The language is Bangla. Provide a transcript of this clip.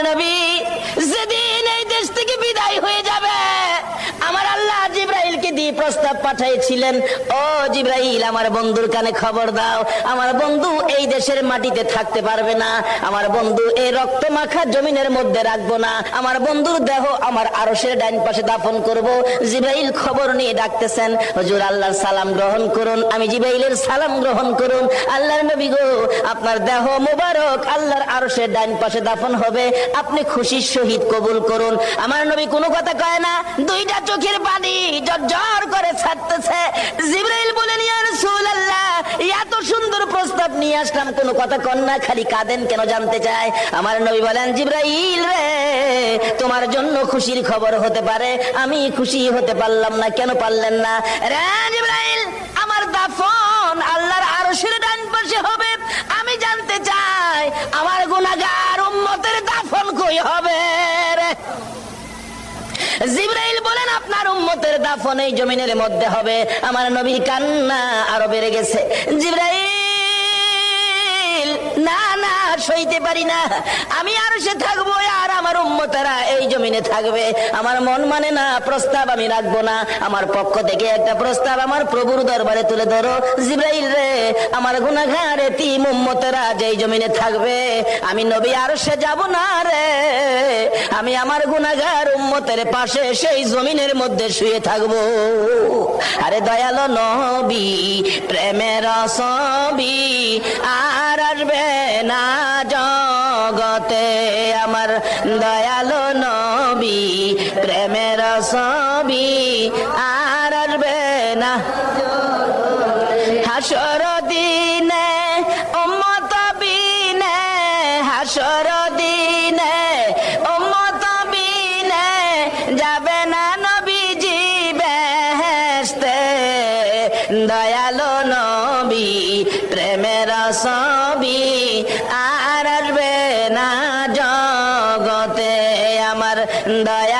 নবী যেদিন এই দেশ থেকে বিদায় হয়ে যাবে, আমার আল্লাহ জিবরাইলকে দিয়ে প্রস্তাব পাঠিয়েছিলেন, ও জিবরাইল আমার বন্ধুর কানে খবর দাও, আমার বন্ধু এই দেশের মাটিতে থাকতে পারবে না, আমার বন্ধু এই রক্ত মাখা জমিনের মধ্যে রাখবো না, আমার বন্ধুর দেহ আমার আরশের ডাইন পাশে দাফন করব। জিবরাইল খবর নিয়ে ডাকতেছেন, হুজুর আল্লাহর সালাম গ্রহণ করুন। আমি জিবরাইলের সালাম গ্রহণ করুন। আল্লাহর নবী গো, আপনার দেহ মোবারক আল্লাহর আরশের ডাইন পাশে দাফন হবে, আপনি খুশির সহিত কবুল করুন। আমার নবী কোনো কথা কয় না, দুইটা চোখের পানি ঝরঝর করে ছাড়তেছে। জিবরাইল বলেন, ইয়া রাসূলুল্লাহ, এত সুন্দর প্রস্তাব নিয়ে আসলাম, কোনো কথা কন না, খালি কাঁদেন কেন জানতে চাই। আমার নবী বলেন, জিবরাইল রে, তোমার জন্য খুশির খবর হতে পারে, আমি খুশি হতে পারলাম না, কেন পারলেন না? রে জিবরাইল, আমার দাফন আল্লাহর আরশের ডান পাশে হবে, আমি জানতে চাই আমার গুনাহগার উম্মতের দাফন কই হবে রে? জিবরাইল বলেন, আপনার উম্মতের দাফন এই জমিনের মধ্যে হবে। আমার নবীর কান্না আরো বেড়ে গেছে। জিবরাইল, না না, সইতে পারি না, আমি আরশে থাকবো আর আমার উম্মতেরা এই জমিনে থাকবে, আমার মন মানে না, প্রস্তাব আমি রাখবো না, আমার পক্ষ থেকে একটা প্রস্তাব আমার প্রভুর দরবারে তুলে ধরো। জিবরাইল রে, আমার গুনাহগার এতিম উম্মতেরা যেই জমিনে থাকবে, আমি নবী আরশে যাব না রে, আমি আমার গুনাহগার উম্মতের পাশে সেই জমিনের মধ্যে শুয়ে থাকবো। আরে দয়ালো নবী, প্রেমের ছবি আর আসবে না জগতে, আমার দয়ালো নবী, প্রেমের ছবি আর আসবে না। হাসর দিনে উম্মত বিনে, হাসর দিনে উম্মত বিনে যাবে না নবীজি বেহেশতে, দয়ালো নবী, প্রেমের ছবি আর আসবে না জগতে, আমার দয়া